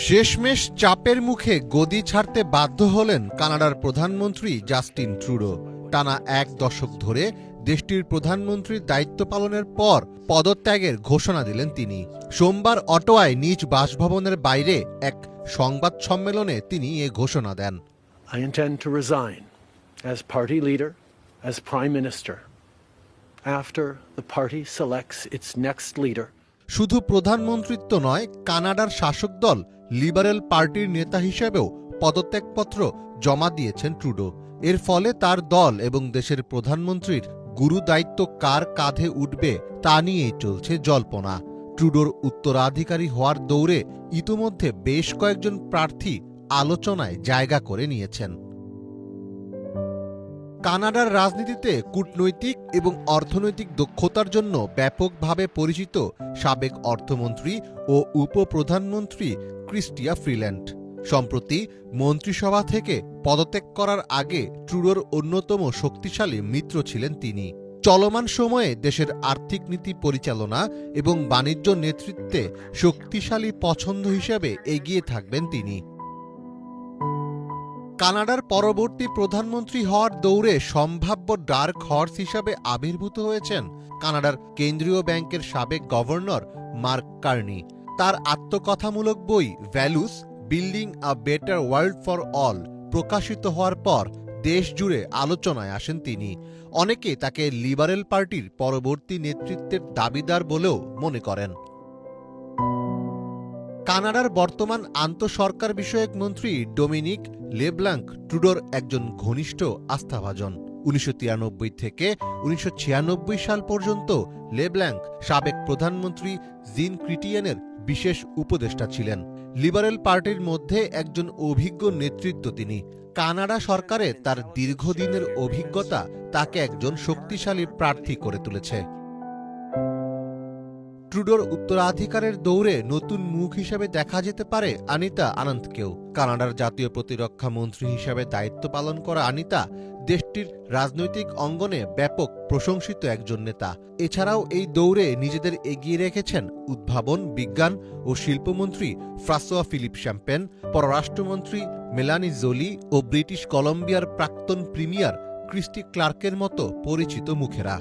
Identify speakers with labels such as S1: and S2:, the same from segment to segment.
S1: শেষমেশ চাপের মুখে গদি ছাড়তে বাধ্য হলেন কানাডার প্রধানমন্ত্রী জাস্টিন ট্রুডো। টানা এক দশক ধরে দেশটির প্রধানমন্ত্রীর দায়িত্ব পালনের পর পদত্যাগের ঘোষণা দিলেন তিনি। সোমবার অটোয়ায় নিজ বাসভবনের বাইরে এক সংবাদ সম্মেলনে তিনি এ ঘোষণা দেন।
S2: I intend to resign as party leader, as prime minister, after the party selects its next leader.
S1: শুধু প্রধানমন্ত্রিত্ব নয়, কানাডার শাসক দল লিবারেল পার্টির নেতা হিসেবেও পদত্যাগপত্র জমা দিয়েছেন ট্রুডো। এর ফলে তার দল এবং দেশের প্রধানমন্ত্রীর গুরু দায়িত্ব কার কাঁধে উঠবে তা নিয়েই চলছে জল্পনা। ট্রুডোর উত্তরাধিকারী হওয়ার দৌড়ে ইতোমধ্যে বেশ কয়েকজন প্রার্থী আলোচনায় জায়গা করে নিয়েছেন। কানাডার রাজনীতিতে কূটনৈতিক এবং অর্থনৈতিক দক্ষতার জন্য ব্যাপকভাবে পরিচিত সাবেক অর্থমন্ত্রী ও উপপ্রধানমন্ত্রী ক্রিস্টিয়া ফ্রিল্যান্ড সম্প্রতি মন্ত্রিসভা থেকে পদত্যাগ করার আগে ট্রুডোর অন্যতম শক্তিশালী মিত্র ছিলেন তিনি। চলমান সময়ে দেশের আর্থিক নীতি পরিচালনা এবং বাণিজ্য নেতৃত্বে শক্তিশালী পছন্দ হিসেবে এগিয়ে থাকবেন তিনি। কানাডার পরবর্তী প্রধানমন্ত্রী হওয়ার দৌড়ে সম্ভাব্য ডার্ক হর্স হিসাবে আবির্ভূত হয়েছেন কানাডার কেন্দ্রীয় ব্যাংকের সাবেক গভর্নর মার্ক কার্নি। তার আত্মকথামূলক বই values building a better world for all প্রকাশিত হওয়ার পর দেশ জুড়ে আলোচনায় আসেন তিনি। অনেকে তাকে লিবারেল পার্টির পরবর্তী নেতৃত্বের দাবিদার বলেও মনে করেন। কানাডার বর্তমান আন্তঃসরকার বিষয়ক মন্ত্রী ডোমিনিক লেব্লাঙ্ক ট্রুডোর একজন ঘনিষ্ঠ আস্থাভাজন। ১৯৯৩ থেকে ১৯৯৬ সাল পর্যন্ত লেব্লাঙ্ক সাবেক প্রধানমন্ত্রী জিন ক্রিটিয়েনের বিশেষ উপদেষ্টা ছিলেন। লিবারেল পার্টির মধ্যে একজন অভিজ্ঞ নেতৃত্ব তিনি। কানাডা সরকারে তার দীর্ঘদিনের অভিজ্ঞতা তাকে একজন শক্তিশালী প্রার্থী করে তুলেছে। ট্রুডোর উত্তরাধিকারের দৌড়ে নতুন মুখ হিসেবে দেখা যেতে পারে আনিতা আনন্দকেও। কানাডার জাতীয় প্রতিরক্ষা মন্ত্রী হিসেবে দায়িত্ব পালন করা আনিতা দেশটির রাজনৈতিক অঙ্গনে ব্যাপক প্রশংসিত একজন নেতা। এছাড়াও এই দৌড়ে নিজেদের এগিয়ে রেখেছেন উদ্ভাবন, বিজ্ঞান ও শিল্পমন্ত্রী ফ্রাঁসোয়া ফিলিপ শ্যাম্পেন, পররাষ্ট্রমন্ত্রী মেলানি জোলি ও ব্রিটিশ কলম্বিয়ার প্রাক্তন প্রিমিয়ার ক্রিস্টি ক্লার্কের মতো পরিচিত মুখেরা।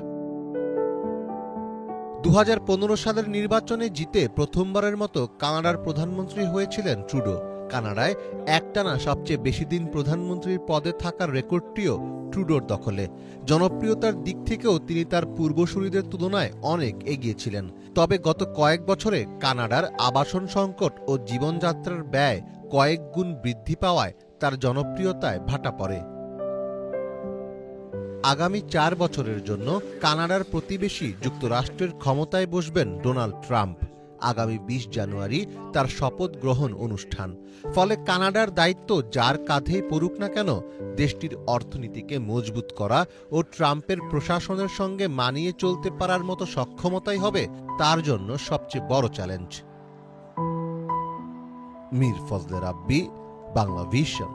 S1: ২০১৫ সালের নির্বাচনে জিতে প্রথমবারের মতো কানাডার প্রধানমন্ত্রী হয়েছিলেন ট্রুডো। কানাডায় একটানা সবচেয়ে বেশি দিন প্রধানমন্ত্রীর পদে থাকার রেকর্ডটিও ট্রুডোর দখলে। জনপ্রিয়তার দিক থেকেও তিনি তার পূর্বসূরীদের তুলনায় অনেক এগিয়ে ছিলেন। তবে গত কয়েক বছরে কানাডার আবাসন সংকট ও জীবনযাত্রার ব্যয় কয়েক গুণ বৃদ্ধি পাওয়ায় তার জনপ্রিয়তায় ভাটা পড়ে। আগামী ৪ বছরের জন্য কানাডার প্রতিবেশী যুক্তরাষ্ট্রের ক্ষমতায় বসবেন ডোনাল্ড ট্রাম্প। আগামী ২০ জানুয়ারি তার শপথ গ্রহণ অনুষ্ঠান। ফলে কানাডার দায়িত্ব যার কাঁধেই পড়ুক না কেন, দেশটির অর্থনীতিকে মজবুত করা ও ট্রাম্পের প্রশাসনের সঙ্গে মানিয়ে চলতে পারার মতো সক্ষমতাই হবে তার জন্য সবচেয়ে বড় চ্যালেঞ্জ। মীর ফজলে রাব্বি, বাংলা ভিশন।